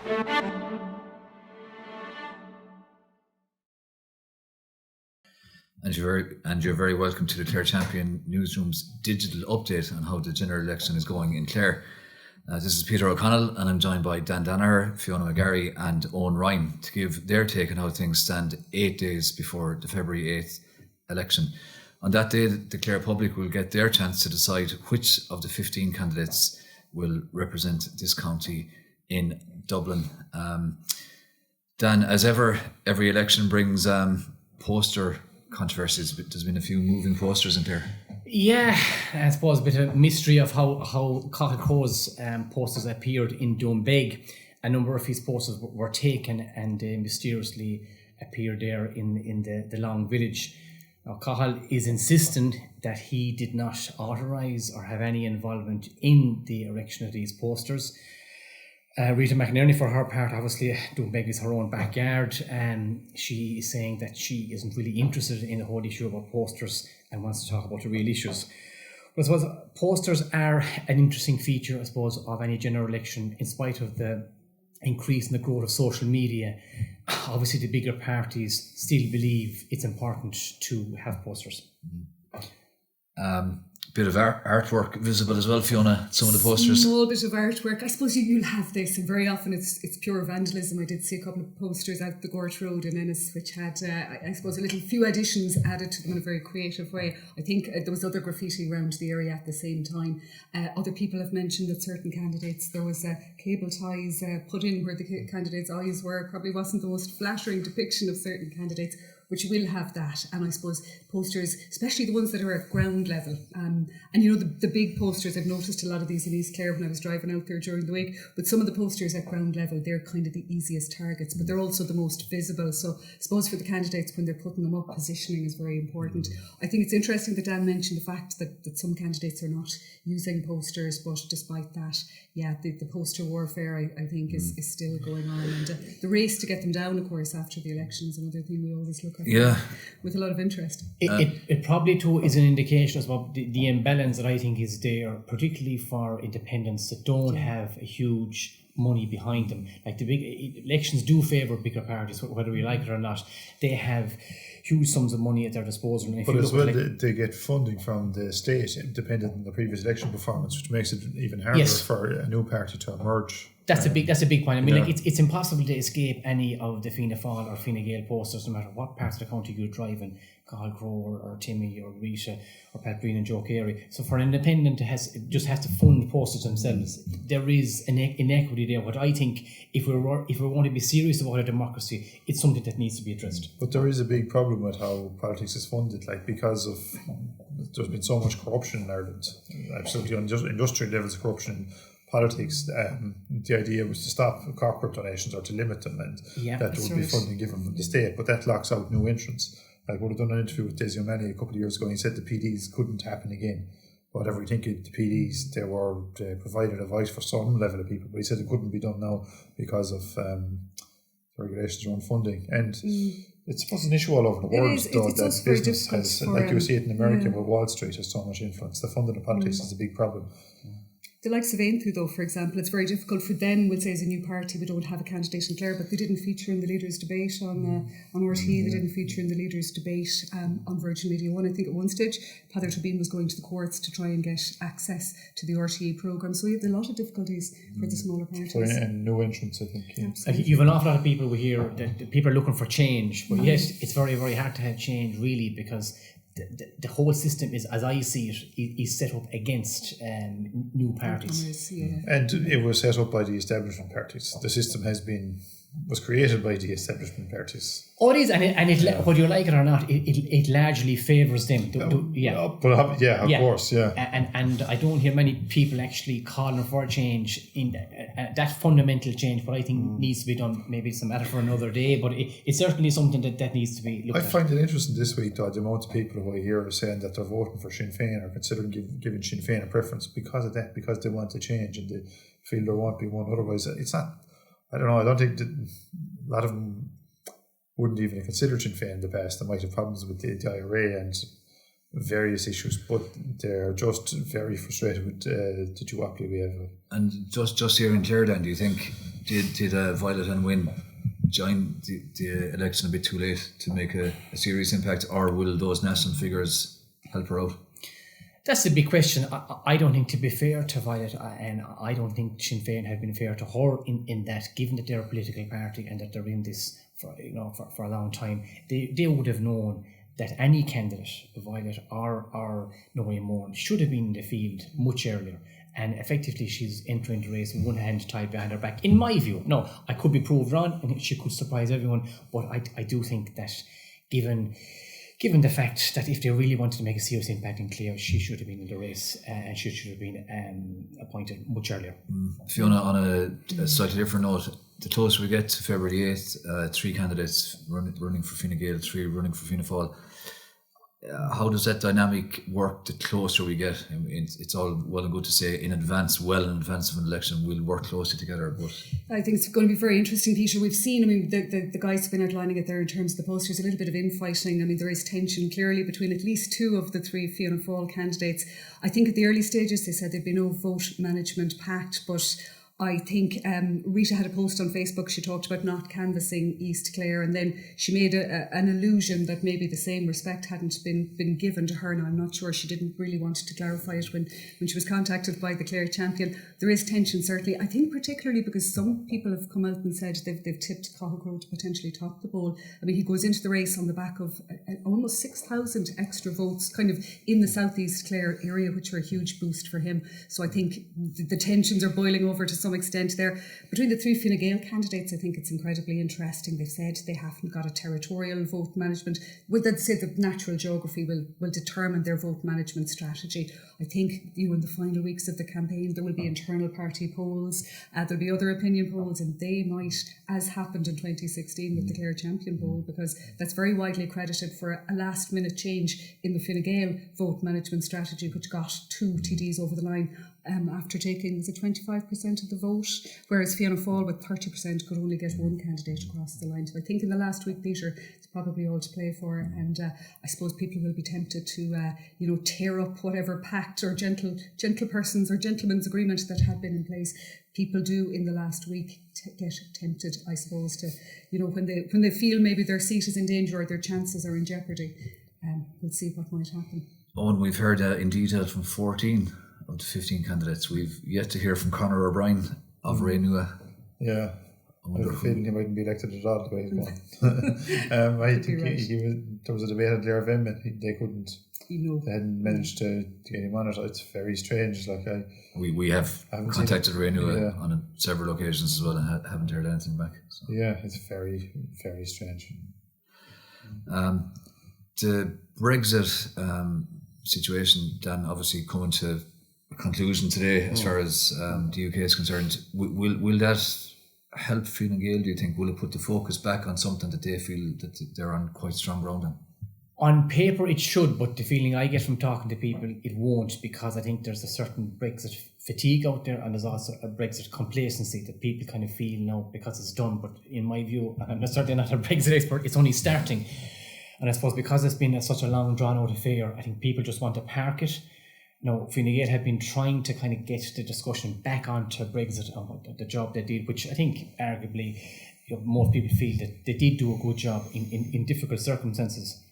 And you're very welcome to the Clare Champion newsroom's digital update on how the general election is going in Clare. This is Peter O'Connell, and I'm joined by Danaher, Fiona McGarry and Owen Ryan to give their take on how things stand 8 days before the February 8th election. On that day, the Clare public will get their chance to decide which of the 15 candidates will represent this county in Dublin. Dan, as ever, every election brings poster controversies. There's been a few moving posters in there. Yeah, I suppose a bit of mystery of how Cahill's posters appeared in Doonbeg. A number of his posters were taken and mysteriously appeared there in the Long Village. Now, Cahill is insisting that he did not authorise or have any involvement in the erection of these posters. Rita McInerney, for her part, obviously Doonbeg is her own backyard, and she is saying that she isn't really interested in the whole issue about posters and wants to talk about the real issues. But I suppose posters are an interesting feature, I suppose, of any general election, in spite of the increase in the growth of social media. Obviously, the bigger parties still believe it's important to have posters. Bit of artwork visible as well, Fiona, some of the posters. Small bit of artwork. I suppose you'll have this, and very often it's pure vandalism. I did see a couple of posters out the Gort Road in Ennis, which had, I suppose, a few additions added to them in a very creative way. I think there was other graffiti around the area at the same time. Other people have mentioned that certain candidates, there was cable ties put in where the candidates' eyes were. Probably wasn't the most flattering depiction of certain candidates, which will have that. And I suppose posters, especially the ones that are at ground level. And you know, the big posters, I've noticed a lot of these in East Clare when I was driving out there during the week, but some of the posters at ground level, they're kind of the easiest targets, but they're also the most visible. So I suppose for the candidates, when they're putting them up, positioning is very important. I think it's interesting that Dan mentioned the fact that some candidates are not using posters, but despite that, yeah, the poster warfare, I think, is still going on. And the race to get them down, of course, after the election is another thing we always look at with a lot of interest. It probably too is an indication as well the imbalance that I think is there, particularly for independents that don't have a huge money behind them. Like the big elections do favour bigger parties, whether we like it or not. They have huge sums of money at their disposal. And but as well, they get funding from the state, dependent on the previous election performance, which makes it even harder for a new party to emerge. That's a big point. I mean, like it's impossible to escape any of the Fianna Fáil or Fine Gael posters, no matter what parts of the county you drive in, Cahill Crowe or Timmy or Rita or Pat Breen and Joe Carey. So for an independent just has to fund posters themselves. There is an inequity there. What I think, if we want to be serious about a democracy, it's something that needs to be addressed. But there is a big problem with how politics is funded, like because of there's been so much corruption in Ireland, absolutely industrial levels of corruption. Politics, the idea was to stop corporate donations or to limit them, and that there would be funding given from the state, but that locks out new entrants. I would have done an interview with Desi O'Malley a couple of years ago, and he said the PDs couldn't happen again. Whatever you think of the PDs, they provided a voice for some level of people, but he said it couldn't be done now because of regulations around funding. And it's an issue all over the world, though, that business has, like you see it in America, where Wall Street has so much influence. The funding of politics is a big problem. The likes of Aintree, though, for example, it's very difficult for them. We'll say as a new party, we don't have a candidate in Clare, but they didn't feature in the Leaders' Debate on RT. They didn't feature in the Leaders' Debate on Virgin Media 1. I think at one stage, Father Tobin was going to the courts to try and get access to the RTE programme. So you have a lot of difficulties for the smaller parties. And new entrants, I think. Yeah. You have an awful lot of people here that people are looking for change, but yes, it's very, very hard to have change, really, because the whole system is, as I see it, is set up against new parties. And it was set up by the establishment parties. The system was created by the establishment parties. Oh, it is, and whether you like it or not, it largely favours them. Of course. And I don't hear many people actually calling for change in that fundamental change. What I think needs to be done, maybe it's a matter for another day, but it's certainly something that needs to be looked at. I find it interesting this week, though, the amount of people who I hear are saying that they're voting for Sinn Féin or considering giving Sinn Féin a preference because of that, because they want to change and they feel there won't be one otherwise. It's not. I don't know. I don't think that a lot of them wouldn't even consider Sinn Féin in the past. They might have problems with the IRA and various issues, but they're just very frustrated with the duopoly we have. And just here in Clare, then, do you think Did Violet and Wynne join the election a bit too late to make a serious impact, or will those national figures help her out? That's a big question. I don't think, to be fair to Violet, and I don't think Sinn Féin have been fair to her in that, given that they're a political party and that they're in this for a long time, they would have known that any candidate, Violet or Noreen Moore, should have been in the field much earlier. And effectively, she's entering the race with one hand tied behind her back, in my view. No, I could be proved wrong, and she could surprise everyone. But I do think that, given the fact that if they really wanted to make a serious impact in Clare, she should have been in the race, and she should have been appointed much earlier. Fiona, on a slightly different note, the closer we get to February 8th, 3 candidates running for Fine Gael, 3 running for Fianna Fáil. How does that dynamic work the closer we get? I mean, it's all well and good to say in advance of an election, we'll work closely together. But I think it's going to be very interesting, Peter. We've seen, I mean, the guys have been outlining it there in terms of the posters, a little bit of infighting. I mean, there is tension clearly between at least 2 of the 3 Fianna Fáil candidates. I think at the early stages they said there'd be no vote management pact, but I think Rita had a post on Facebook. She talked about not canvassing East Clare, and then she made an allusion that maybe the same respect hadn't been given to her. Now, I'm not sure, she didn't really want to clarify it when she was contacted by the Clare Champion. There is tension, certainly. I think particularly because some people have come out and said they've tipped Cathal to potentially top the poll. I mean, he goes into the race on the back of almost 6,000 extra votes kind of in the southeast Clare area, which are a huge boost for him. So I think the tensions are boiling over to some extent there. Between the 3 Fine Gael candidates, I think it's incredibly interesting. They've said they haven't got a territorial vote management. Well, they'd say the natural geography will determine their vote management strategy. I think, in the final weeks of the campaign, there will be internal party polls, there'll be other opinion polls, and they might, as happened in 2016 with the Clare Champion poll, because that's very widely credited for a last minute change in the Fine Gael vote management strategy, which got 2 TDs over the line after taking, was it 25% of the vote, whereas Fianna Fáil with 30% could only get 1 candidate across the line. So I think in the last week, Peter, it's probably all to play for, and I suppose people will be tempted to tear up whatever pact or gentle persons or gentlemen's agreement that had been in place. People do in the last week get tempted, I suppose, to when they feel maybe their seat is in danger or their chances are in jeopardy. We'll see what might happen. Owen, we've heard in detail from 14 of the 15 candidates. We've yet to hear from Conor O'Brien of Rainua. Yeah, I have a feeling he mightn't be elected at all the way he's going. I think there was a debate at Clare Vim, and they couldn't. They hadn't managed to get him on it. It's very strange. We have contacted Rainua on several occasions as well, and haven't heard anything back. So. Yeah, it's very, very strange. The Brexit situation, Dan, obviously coming to a conclusion today as far as the UK is concerned. Will that help Fine Gael, do you think? Will it put the focus back on something that they feel that they're on quite strong ground in? On paper it should, but the feeling I get from talking to people, it won't, because I think there's a certain Brexit fatigue out there, and there's also a Brexit complacency that people kind of feel now because it's done. But in my view, and I'm certainly not a Brexit expert, it's only starting. And I suppose because it's been such a long drawn out affair, I think people just want to park it. Fine Gael have been trying to kind of get the discussion back onto Brexit and the job they did, which I think arguably most people feel that they did do a good job in difficult circumstances.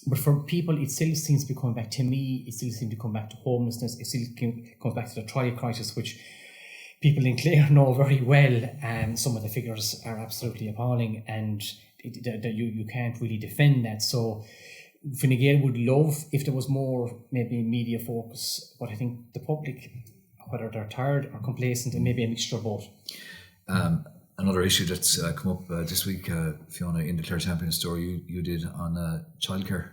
But for people, it still seems to be coming back to me. It still seems to come back to homelessness. It still comes back to the trial crisis, which people in Clare know very well. And some of the figures are absolutely appalling, and you can't really defend that. So Fine Gael would love if there was more maybe media focus, but I think the public, whether they're tired or complacent, and maybe a mixture of both. Another issue that's come up this week, Fiona, in the Clare Champion story you did on childcare.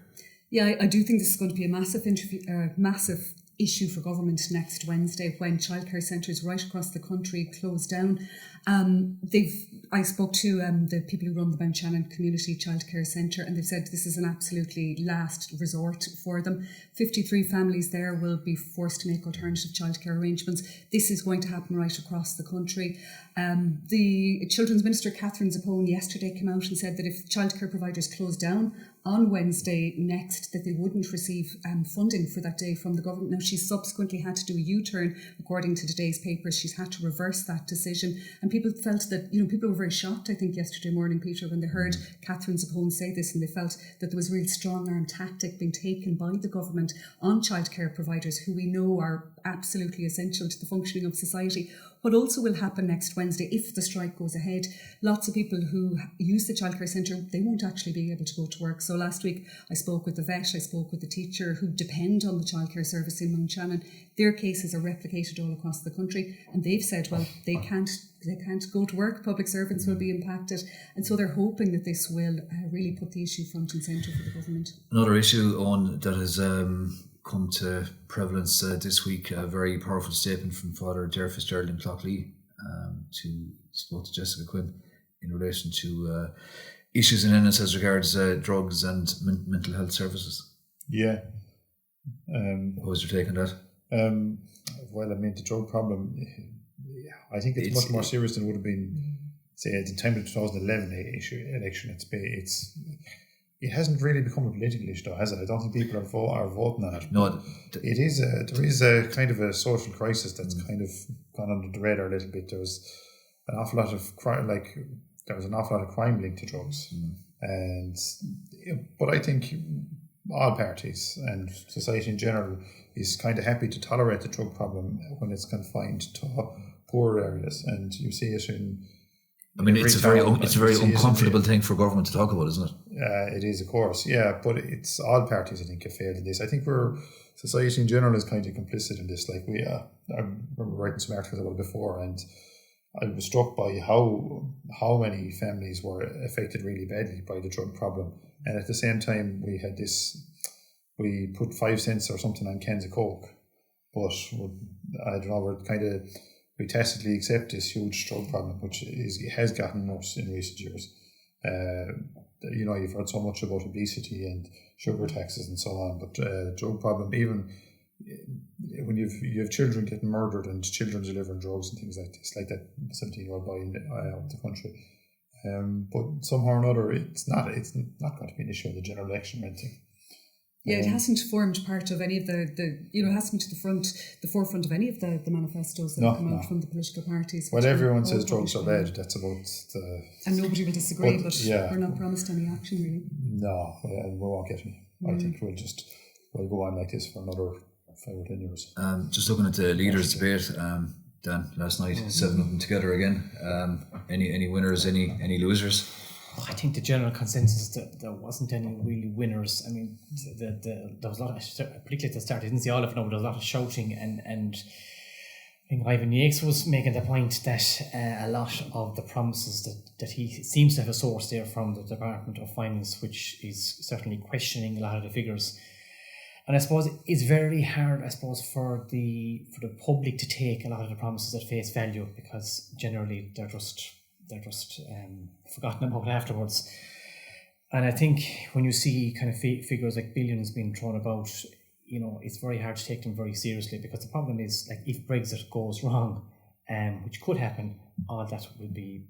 Yeah, I do think this is going to be a massive issue for government next Wednesday when childcare centres right across the country close down. I spoke to the people who run the Mount Shannon Community Childcare Centre, and they've said this is an absolutely last resort for them. 53 families there will be forced to make alternative childcare arrangements. This is going to happen right across the country. The Children's Minister, Catherine Zappone, yesterday came out and said that if childcare providers close down on Wednesday next that they wouldn't receive funding for that day from the government. Now, she's subsequently had to do a U-turn. According to today's papers, she's had to reverse that decision. And people felt that, people were very shocked, I think, yesterday morning, Peter, when they heard Catherine Zappone say this, and they felt that there was a real strong-arm tactic being taken by the government on childcare providers, who we know are absolutely essential to the functioning of society. What also will happen next Wednesday, if the strike goes ahead, lots of people who use the childcare centre, they won't actually be able to go to work. So last week I spoke with the vet, I spoke with the teacher who depend on the childcare service in Mount Shannon. Their cases are replicated all across the country, and they've said, well, they can't go to work, public servants will be impacted, and so they're hoping that this will really put the issue front and centre for the government. Another issue, Owen, that has come to prevalence this week, a very powerful statement from Father Derek Fitzgerald in Clockley spoke to Jessica Quinn in relation to issues in Ennis as regards drugs and mental health services. Yeah. What was your take on that? Well, I mean, the drug problem, I think it's much more serious than it would have been, say, at the time of the 2011 election. It hasn't really become a political issue, has it? I don't think people are voting on it. No, there is a kind of a social crisis that's kind of gone under the radar a little bit. There was an awful lot of crime linked to drugs, but I think all parties and society in general is kind of happy to tolerate the drug problem when it's confined to poor areas, and you see it in. I mean, it's a very uncomfortable thing for government to talk about, isn't it? It is, of course, yeah. But it's all parties, I think, have failed in this. I think society in general is kind of complicit in this. Like I remember writing some articles about it before, and I was struck by how many families were affected really badly by the drug problem. And at the same time, we put 5 cents or something on cans of Coke, but I don't know, we tacitly accept this huge drug problem, which has gotten worse in recent years. You've heard so much about obesity and sugar taxes and so on, but drug problem, even when you have children getting murdered and children delivering drugs and things like this, like that 17-year-old boy out of the country. But somehow or another, it's not going to be an issue in the general election or anything. Yeah, it hasn't formed part of any of it hasn't been to the forefront of any of the manifestos that have come out from the political parties. Well, everyone says drugs are bad. That's about and nobody will disagree, but we're not promised any action, really. No, we won't get any. I think we'll go on like this for another 5 or 10 years. Just looking at the leaders' debate, Dan, last night, 7 of them together again. Any winners, any losers? I think the general consensus that there wasn't any really winners. I mean, there was a lot of, particularly at the start, I didn't see all of it, but there was a lot of shouting, and I think Ivan Yates was making the point that a lot of the promises that he seems to have a source there from the Department of Finance, which is certainly questioning a lot of the figures. And I suppose it's very hard, for the public to take a lot of the promises at face value, because generally they're just forgotten about afterwards. And I think when you see kind of figures like billions being thrown about, it's very hard to take them very seriously, because the problem is, like, if Brexit goes wrong, which could happen, all that would be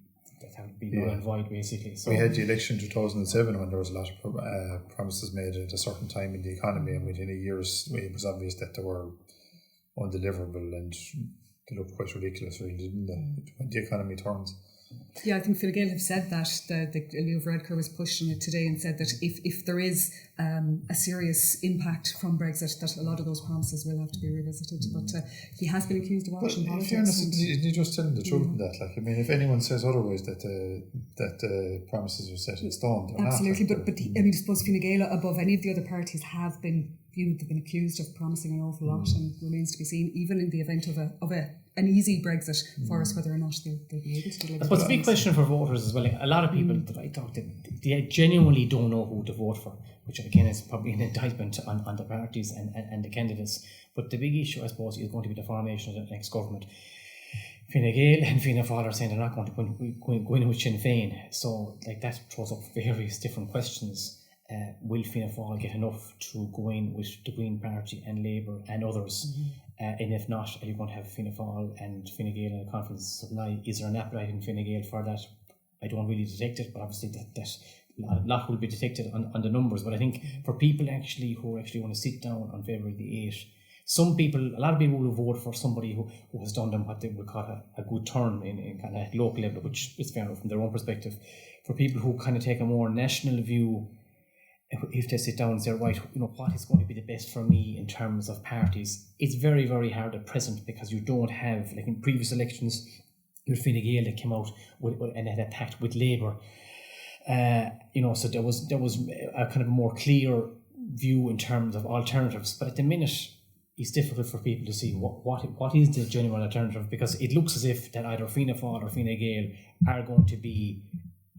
null and void, basically. So we had the election in 2007 when there was a lot of promises made at a certain time in the economy, and within a year it was obvious that they were undeliverable, and they looked quite ridiculous, really, didn't they, when the economy turns. Yeah, I think Fine Gael have said that. Leo Varadkar was pushed on it today and said that if there is a serious impact from Brexit, that a lot of those promises will have to be revisited. But he has been accused of watching politics. In fairness, isn't he just telling the truth in that? Like, I mean, if anyone says otherwise that promises are set in stone, absolutely. But I suppose Fine Gael, above any of the other parties, have been they've been accused of promising an awful lot, and remains to be seen, even in the event of an easy Brexit, for us, whether or not they'll be able to deliver. But it's a big question for voters as well. A lot of people that I talk to, they genuinely don't know who to vote for, which again is probably an indictment on the parties and the candidates. But the big issue, I suppose, is going to be the formation of the next government. Fine Gael and Fianna Fáil are saying they're not going to go in with Sinn Féin, so like that throws up various different questions. Will Fianna Fáil get enough to go in with the Green Party and Labour and others? And if not, are you going to have Fianna Fáil and Fine Gael in a conference supply? Is there an appetite in Fine Gael for that? I don't really detect it, but obviously that a lot will be detected on the numbers. But I think for people who actually want to sit down on February the 8th, a lot of people will vote for somebody who has done them what they would call a good turn in kind of local level, which is fair enough from their own perspective. For people who kind of take a more national view, if they sit down and say, right, what is going to be the best for me in terms of parties, it's very, very hard at present, because you don't have, like in previous elections, you had Fine Gael that came out and had a pact with Labour. So there was a kind of a more clear view in terms of alternatives. But at the minute, it's difficult for people to see what is the genuine alternative, because it looks as if that either Fianna Fáil or Fine Gael are going to be,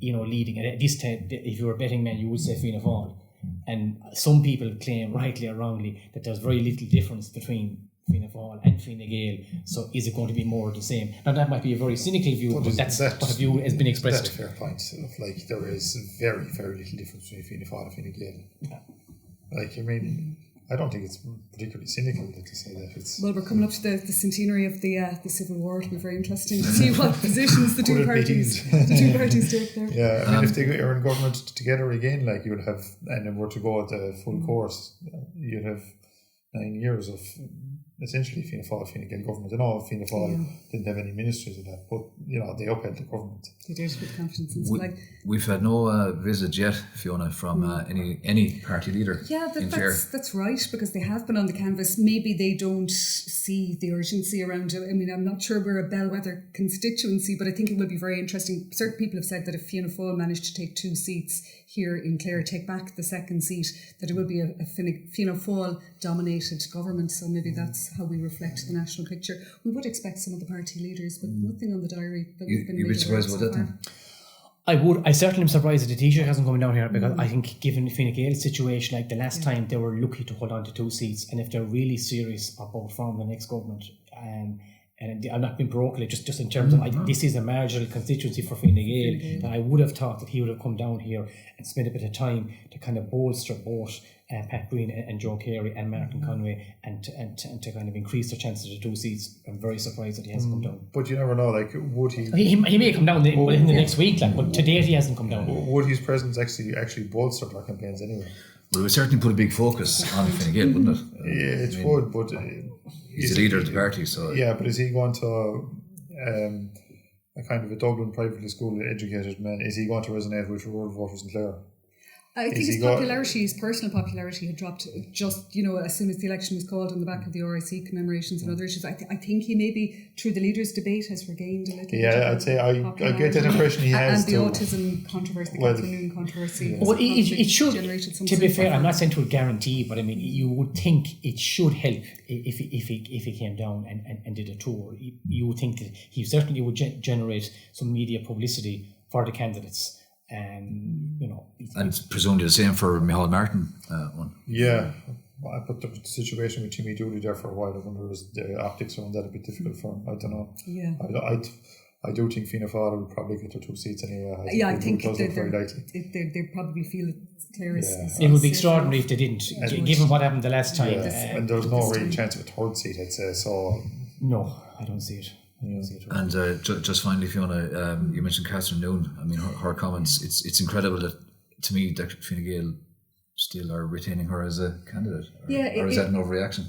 leading. And at this time, if you were a betting man, you would say Fianna Fáil. And some people claim, rightly or wrongly, that there's very little difference between Fianna Fáil and Fine Gael. So is it going to be more of the same? Now that might be a very cynical view, but that's what a view has been expressed. That's a fair point. There is very, very little difference between Fianna Fáil and Fine Gael. Yeah. I don't think it's particularly cynical to say that. Well, we're coming up to the centenary of the Civil War. It'll be very interesting to see what positions the two parties take there. Yeah, if they are in government together again, you'll have, and then were to go at the full course, you'd have 9 years of essentially Fianna Fáil, Fine Gael government. I know Fianna Fáil didn't have any ministries of that, but they upheld the government. They did with confidence. We've had no visit yet, Fiona, from any party leader. Yeah, that's right, because they have been on the canvas. Maybe they don't see the urgency around it. I mean, I'm not sure we're a bellwether constituency, but I think it will be very interesting. Certain people have said that if Fianna Fáil managed to take 2 seats here in Clare, take back the second seat, that it will be a Fianna Fáil dominated government. So maybe that's how we reflect the national picture. We would expect some of the party leaders, but nothing on the diary that we've been You'd be surprised about that then? I certainly am surprised that the Taoiseach hasn't come down here, because I think given Fine Gael's situation, like the last time, they were lucky to hold on to 2 seats, and if they're really serious about forming the next government, and I'm not being parochial, just in terms of this is a marginal constituency for Fine Gael, that I would have thought that he would have come down here and spent a bit of time to kind of bolster both Pat Green and Joe Carey and Martin Conway, and to kind of increase their chances of 2 seats. I'm very surprised that he hasn't come down. But you never know, would he... He may come down in the next week, but to date he hasn't come down. Would his presence actually bolster their campaigns anyway? Well, it would certainly put a big focus on Fine Gael, wouldn't it? Yeah, it would, but... he's the leader of the party, so... Yeah, but is he going to... a kind of a Dublin privately school educated man, is he going to resonate with rural voters in Clare? I think his personal popularity had dropped just, as soon as the election was called on the back of the RIC commemorations and other issues. I think he maybe, through the leaders' debate, has regained a little bit. Yeah, I'd say I get that impression he has. And the autism controversy, the Catherine Noon controversy. Well, it should, to be fair, I'm not saying to a guarantee, but I mean, you would think it should help if he came down and did a tour. You would think that he certainly would generate some media publicity for the candidates. And presumably the same for Micheál Martin one. Yeah, but the situation with Timmy Dooley there for a while, I wonder is the optics around that a bit difficult for him. I don't know. Yeah, I do think Fianna Fáil will probably get their 2 seats anyway. I think they probably feel it clear. It would be extraordinary if they didn't, given what happened the last time. And there's no real chance of a 3rd seat, I'd say. So no, I don't see it. Yeah. And just finally, Fiona, you mentioned Catherine Noon. I mean, her comments. It's incredible that, to me, that Fine Gael still are retaining her as a candidate. Or is that an overreaction?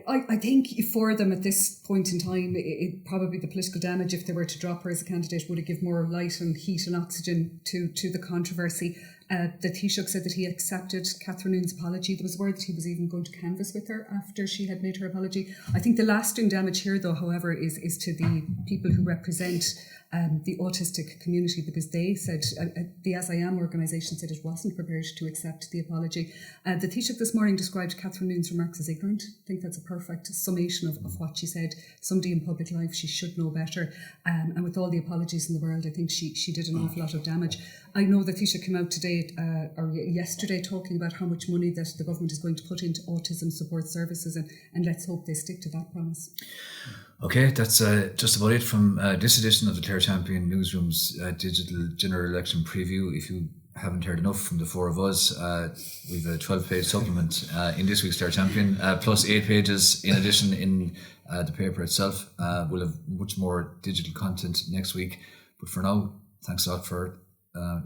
I think for them at this point in time, it probably the political damage, if they were to drop her as a candidate, would have given more light and heat and oxygen to the controversy. The Taoiseach said that he accepted Catherine Noon's apology. There was word that he was even going to canvass with her after she had made her apology. I think the lasting damage here, though, however, is to the people who represent the autistic community, because they said, the As I Am organisation said it wasn't prepared to accept the apology. The Taoiseach this morning described Catherine Noon's remarks as ignorant. I think that's a perfect summation of what she said. Somebody in public life, she should know better. And with all the apologies in the world, I think she did an awful lot of damage. I know that Taoiseach came out today or yesterday talking about how much money that the government is going to put into autism support services, and let's hope they stick to that promise. Okay, that's just about it from this edition of the Clare Champion Newsroom's digital general election preview. If you haven't heard enough from the 4 of us, we've a 12-page supplement in this week's Clare Champion, plus 8 pages in addition in the paper itself. We'll have much more digital content next week, but for now, thanks a lot for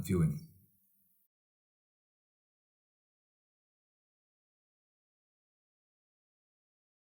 viewing.